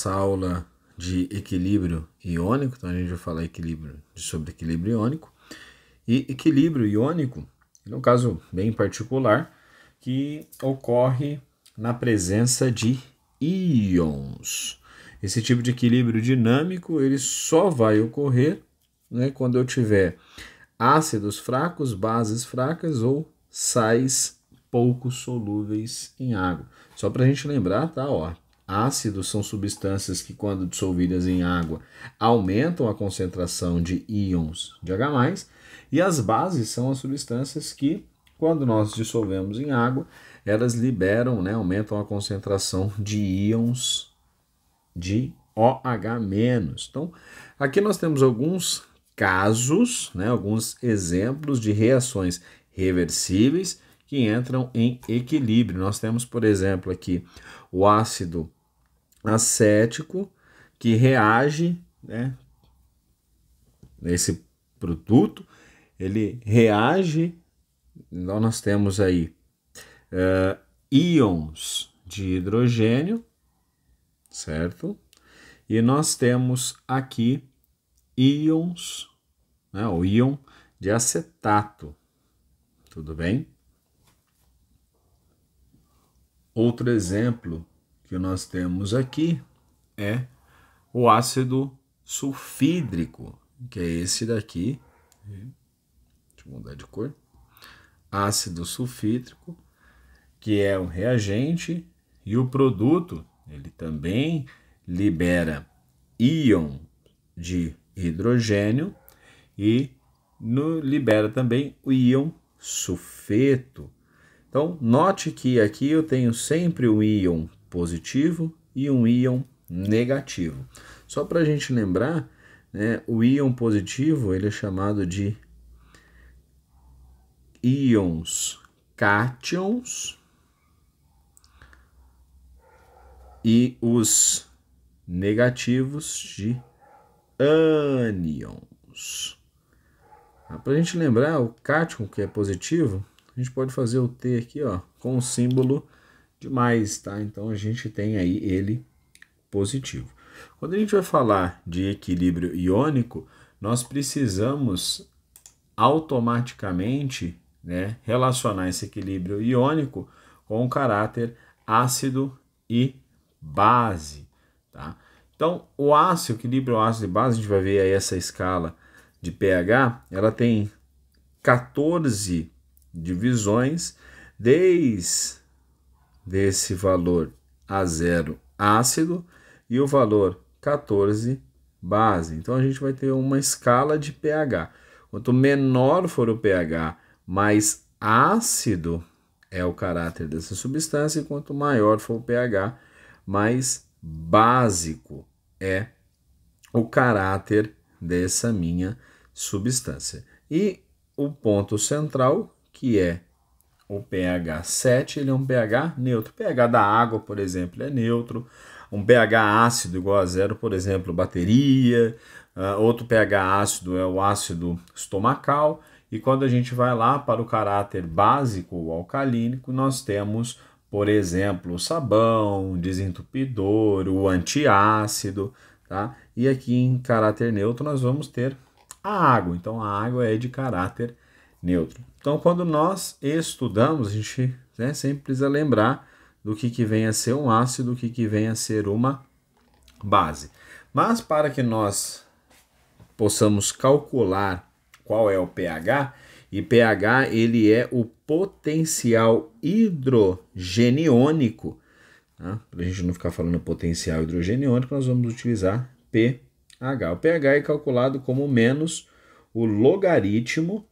nossa aula de equilíbrio iônico, então a gente vai falar sobre equilíbrio iônico. E equilíbrio iônico é um caso bem particular que ocorre na presença de íons. Esse tipo de equilíbrio dinâmico ele só vai ocorrer, né, quando eu tiver ácidos fracos, bases fracas ou sais pouco solúveis em água. Só para a gente lembrar, tá? Ácidos são substâncias que, quando dissolvidas em água, aumentam a concentração de íons de H+, e as bases são as substâncias que, quando nós dissolvemos em água, elas liberam, né, aumentam a concentração de íons de OH-. Então, aqui nós temos alguns casos, né, alguns exemplos de reações reversíveis que entram em equilíbrio. Nós temos, por exemplo, aqui o ácido acético que reage, né, nesse produto, ele reage, então nós temos aí íons de hidrogênio, certo? E nós temos aqui íons, né, o íon de acetato, tudo bem? Outro exemplo que nós temos aqui é o ácido sulfídrico, que é esse daqui. Deixa eu mudar de cor. Ácido sulfídrico, que é o reagente, e o produto, ele também libera íon de hidrogênio e libera também o íon sulfeto. Então, note que aqui eu tenho sempre um íon positivo e um íon negativo. Só para a gente lembrar, né, o íon positivo ele é chamado de íons cátions e os negativos de ânions. Para a gente lembrar, o cátion, que é positivo, a gente pode fazer o T aqui, ó, com o símbolo de mais, tá? Então a gente tem aí ele positivo. Quando a gente vai falar de equilíbrio iônico, nós precisamos automaticamente, né, relacionar esse equilíbrio iônico com o caráter ácido e base, tá? Então, o equilíbrio ácido e base, a gente vai ver aí essa escala de pH, ela tem 14 divisões, desde esse valor A0 ácido e o valor 14 base. Então a gente vai ter uma escala de pH. Quanto menor for o pH, mais ácido é o caráter dessa substância, e quanto maior for o pH, mais básico é o caráter dessa minha substância. E o ponto central, que é o pH 7, ele é um pH neutro. O pH da água, por exemplo, é neutro. Um pH ácido igual a 0, por exemplo, bateria. Outro pH ácido é o ácido estomacal. E quando a gente vai lá para o caráter básico ou alcalínico, nós temos, por exemplo, o sabão, desentupidor, o antiácido, tá? E aqui em caráter neutro nós vamos ter a água. Então a água é de caráter neutro. Então quando nós estudamos, a gente, né, sempre precisa lembrar do que vem a ser um ácido, do que vem a ser uma base. Mas para que nós possamos calcular qual é o pH, e pH ele é o potencial hidrogeniônico, tá? Para a gente não ficar falando potencial hidrogeniônico, nós vamos utilizar pH. O pH é calculado como menos o logaritmo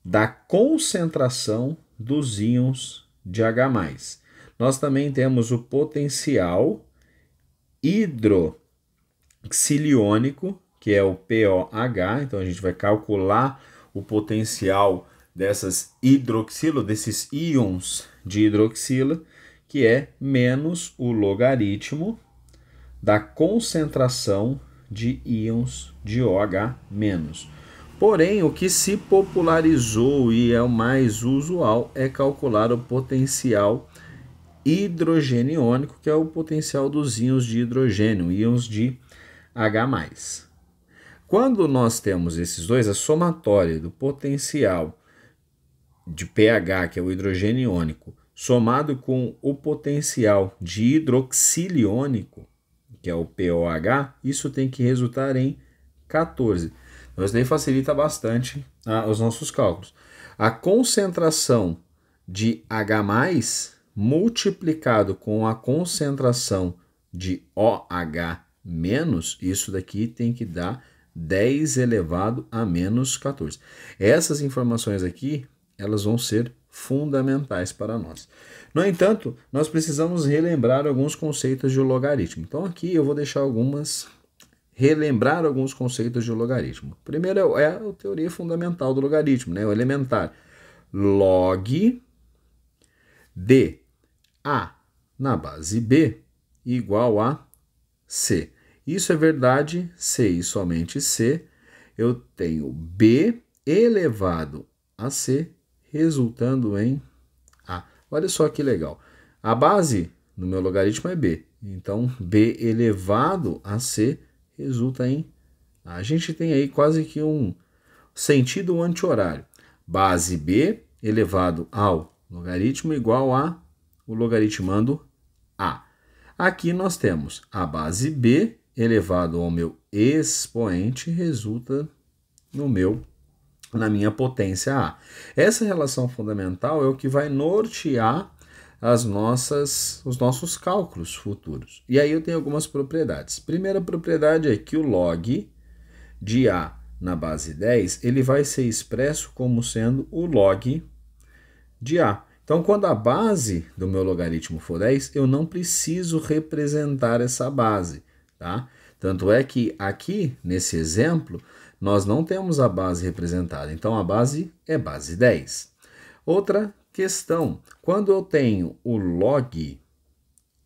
da concentração dos íons de H+. Nós também temos o potencial hidroxiliônico, que é o POH, então a gente vai calcular o potencial desses íons de hidroxila, que é menos o logaritmo da concentração de íons de OH-. Porém, o que se popularizou e é o mais usual é calcular o potencial hidrogênio iônico, que é o potencial dos íons de hidrogênio, íons de H+. Quando nós temos esses dois, a somatória do potencial de pH, que é o hidrogênio iônico, somado com o potencial de hidroxílio iônico, que é o POH, isso tem que resultar em 14. Então, isso daí facilita bastante os nossos cálculos. A concentração de H+, multiplicado com a concentração de OH-, isso daqui tem que dar 10 elevado a menos 14. Essas informações aqui, elas vão ser fundamentais para nós. No entanto, nós precisamos relembrar alguns conceitos de logaritmo. Então aqui eu vou deixar relembrar alguns conceitos de logaritmo. Primeiro é a teoria fundamental do logaritmo, né? O elementar. Log de A na base B igual a C. Isso é verdade, C e somente C. Eu tenho B elevado a C, resultando em A. Olha só que legal. A base no meu logaritmo é B. Então, B elevado a C resulta em A. A gente tem aí quase que um sentido anti-horário. Base B elevado ao logaritmo igual a o logaritmando A. Aqui nós temos a base B elevado ao meu expoente resulta na minha potência A. Essa relação fundamental é o que vai nortear os nossos cálculos futuros. E aí eu tenho algumas propriedades. Primeira propriedade é que o log de A na base 10, ele vai ser expresso como sendo o log de A. Então, quando a base do meu logaritmo for 10, eu não preciso representar essa base, tá? Tanto é que aqui, nesse exemplo, nós não temos a base representada. Então, a base é base 10. Outra questão, quando eu tenho o log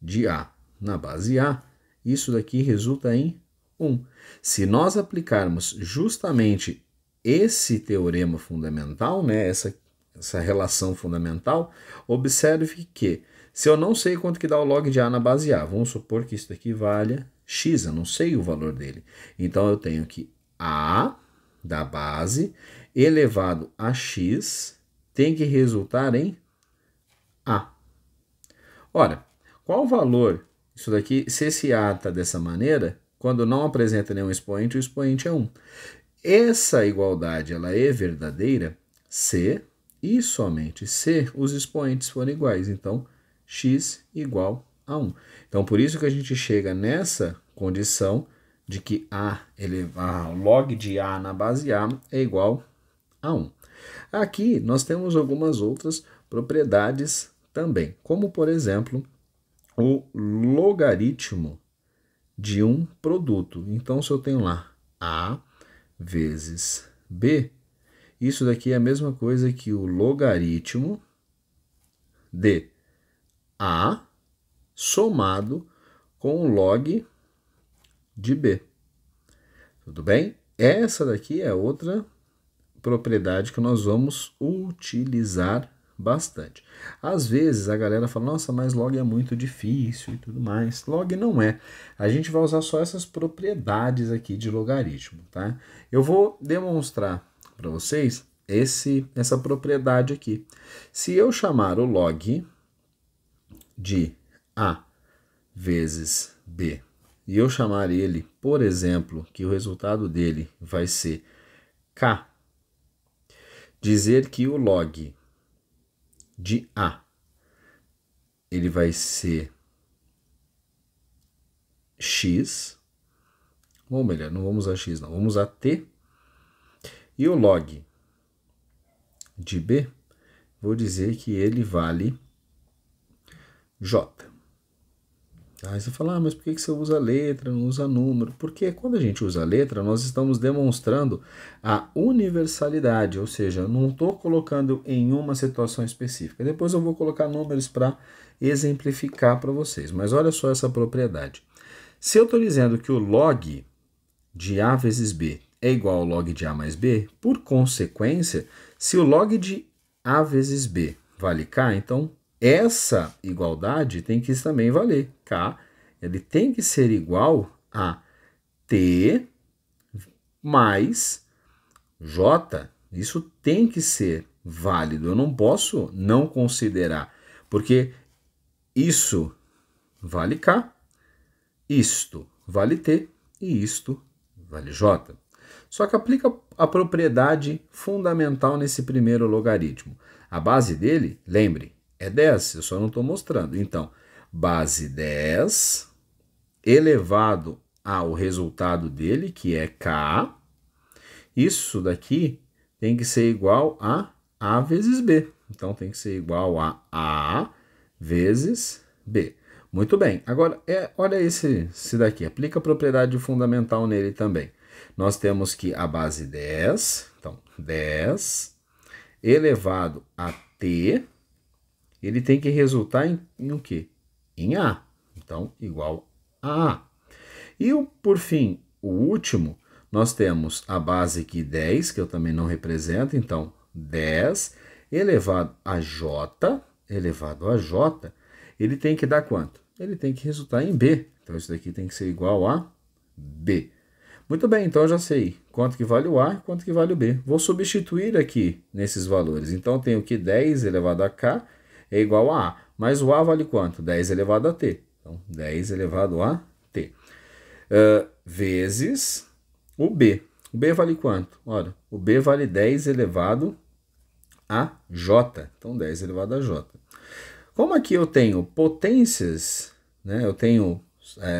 de A na base A, isso daqui resulta em 1. Se nós aplicarmos justamente esse teorema fundamental, né, essa relação fundamental, observe que se eu não sei quanto que dá o log de A na base A, vamos supor que isso daqui valha x, eu não sei o valor dele. Então eu tenho que A da base elevado a x tem que resultar em A. Ora, qual o valor? Isso daqui, se esse A está dessa maneira, quando não apresenta nenhum expoente, o expoente é 1. Essa igualdade ela é verdadeira se e somente se os expoentes forem iguais. Então, x igual a 1. Então, por isso que a gente chega nessa condição de que log de A na base A é igual a 1. Aqui nós temos algumas outras propriedades também, como, por exemplo, o logaritmo de um produto. Então, se eu tenho lá A vezes B, isso daqui é a mesma coisa que o logaritmo de A somado com o log de B. Tudo bem? Essa daqui é outra propriedade que nós vamos utilizar bastante. Às vezes a galera fala, nossa, mas log é muito difícil e tudo mais. Log não é. A gente vai usar só essas propriedades aqui de logaritmo, tá? Eu vou demonstrar para vocês essa propriedade aqui. Se eu chamar o log de A vezes B e eu chamar ele, por exemplo, que o resultado dele vai ser K, dizer que o log de A ele vai ser x, ou melhor, não vamos usar x não, vamos usar t, e o log de B, vou dizer que ele vale j. Aí você fala, mas por que você usa letra, não usa número? Porque quando a gente usa letra, nós estamos demonstrando a universalidade, ou seja, eu não estou colocando em uma situação específica. Depois eu vou colocar números para exemplificar para vocês, mas olha só essa propriedade. Se eu estou dizendo que o log de A vezes B é igual ao log de A mais B, por consequência, se o log de A vezes B vale K, então essa igualdade tem que também valer. K, ele tem que ser igual a T mais J. Isso tem que ser válido. Eu não posso não considerar, porque isso vale K, isto vale T e isto vale J. Só que aplica a propriedade fundamental nesse primeiro logaritmo. A base dele, lembre, é 10, eu só não estou mostrando. Então, base 10 elevado ao resultado dele, que é K, isso daqui tem que ser igual a A vezes B. Então, tem que ser igual a vezes B. Muito bem. Agora, olha esse daqui. Aplica a propriedade fundamental nele também. Nós temos que a base 10, então 10 elevado a T, ele tem que resultar em o quê? Em A. Então, igual a A. E, por fim, o último, nós temos a base aqui 10, que eu também não represento, então 10 elevado a J, ele tem que dar quanto? Ele tem que resultar em B. Então, isso daqui tem que ser igual a B. Muito bem, então eu já sei quanto que vale o A e quanto que vale o B. Vou substituir aqui nesses valores. Então, eu tenho que 10 elevado a K é igual a A. Mas o A vale quanto? 10 elevado a T. Então, 10 elevado a T. Vezes o B. O B vale quanto? Olha, o B vale 10 elevado a J. Então, 10 elevado a J. Como aqui eu tenho potências, né, eu tenho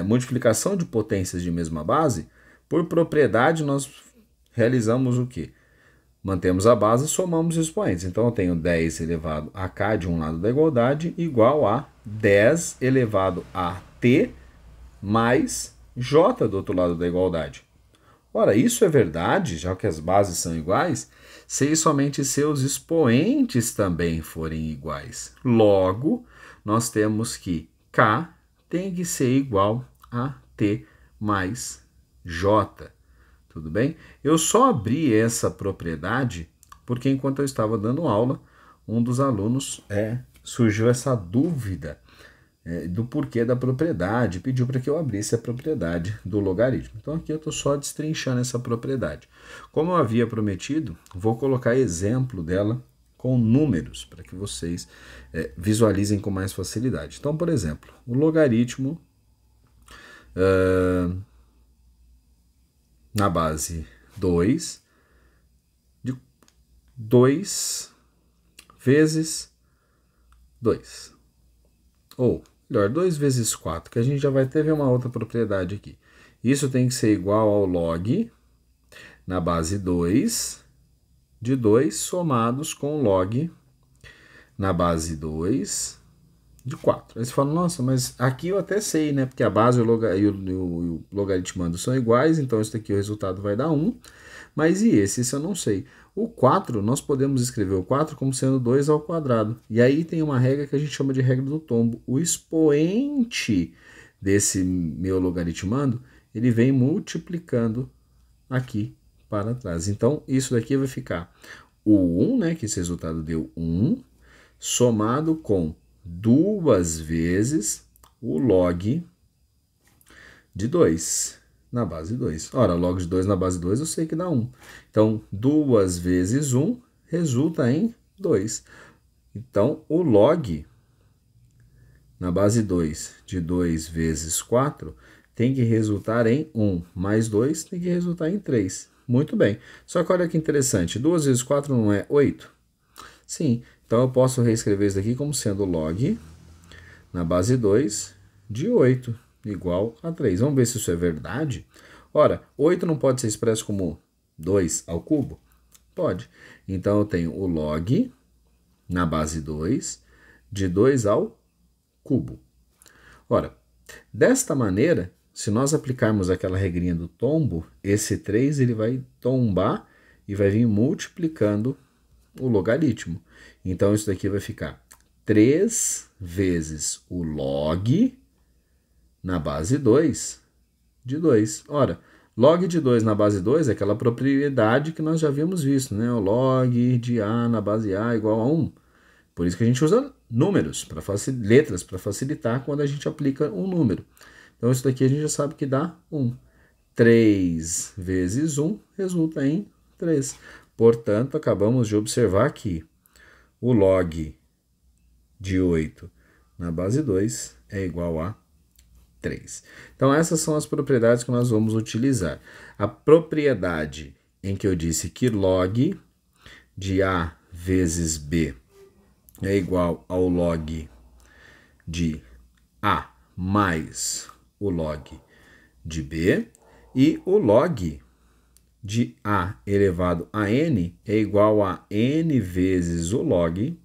multiplicação de potências de mesma base, por propriedade nós realizamos o quê? Mantemos a base e somamos os expoentes. Então, eu tenho 10 elevado a K de um lado da igualdade igual a 10 elevado a T mais J do outro lado da igualdade. Ora, isso é verdade, já que as bases são iguais, se somente seus expoentes também forem iguais. Logo, nós temos que K tem que ser igual a T mais J. Tudo bem? Eu só abri essa propriedade porque enquanto eu estava dando aula, um dos alunos surgiu essa dúvida do porquê da propriedade, pediu para que eu abrisse a propriedade do logaritmo. Então aqui eu estou só destrinchando essa propriedade. Como eu havia prometido, vou colocar exemplo dela com números, para que vocês visualizem com mais facilidade. Então, por exemplo, o logaritmo na base 2 de 2 vezes 2. Ou, melhor, 2 vezes 4, que a gente já vai ter uma outra propriedade aqui. Isso tem que ser igual ao log na base 2 de 2 somados com log na base 2 de 4. Aí você fala, nossa, mas aqui eu até sei, né? Porque a base e o logaritmando são iguais, então isso daqui o resultado vai dar 1. Mas e esse? Esse eu não sei. O 4, nós podemos escrever o 4 como sendo 2 ao quadrado. E aí tem uma regra que a gente chama de regra do tombo. O expoente desse meu logaritmando, ele vem multiplicando aqui para trás. Então, isso daqui vai ficar o 1, né, que esse resultado deu 1, somado com 2 vezes o log de 2 na base 2. Ora, log de 2 na base 2 eu sei que dá 1. Então, 2 vezes 1 resulta em 2. Então, o log na base 2 de 2 vezes 4 tem que resultar em 1, mais 2 tem que resultar em 3. Muito bem. Só que olha que interessante, 2 vezes 4 não é 8? Sim, então eu posso reescrever isso aqui como sendo log na base 2 de 8, igual a 3. Vamos ver se isso é verdade? Ora, 8 não pode ser expresso como 2 ao cubo? Pode. Então, eu tenho o log na base 2 de 2 ao cubo. Ora, desta maneira, se nós aplicarmos aquela regrinha do tombo, esse 3 ele vai tombar e vai vir multiplicando o logaritmo. Então, isso daqui vai ficar 3 vezes o log na base 2 de 2. Ora, log de 2 na base 2 é aquela propriedade que nós já havíamos visto, né? O log de A na base A igual a 1. Por isso que a gente usa números, letras, para facilitar quando a gente aplica um número. Então, isso daqui a gente já sabe que dá 1. 3 vezes 1 resulta em 3. Portanto, acabamos de observar que o log de 8 na base 2 é igual a 3. Então, essas são as propriedades que nós vamos utilizar. A propriedade em que eu disse que log de A vezes B é igual ao log de A mais o log de B, e o log de A elevado a N é igual a N vezes o log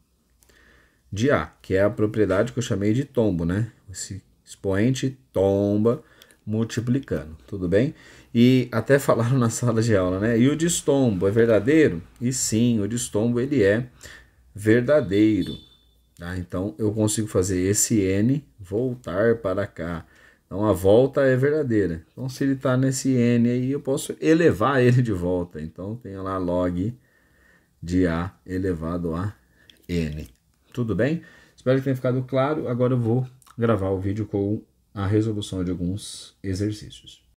de A, que é a propriedade que eu chamei de tombo, né? Esse expoente tomba multiplicando, tudo bem? E até falaram na sala de aula, né? E o destombo é verdadeiro? E sim, o destombo ele é verdadeiro, tá? Então eu consigo fazer esse N voltar para cá. Então a volta é verdadeira. Então se ele está nesse N aí, eu posso elevar ele de volta. Então tem lá log de A elevado a N. Tudo bem? Espero que tenha ficado claro. Agora eu vou gravar o vídeo com a resolução de alguns exercícios.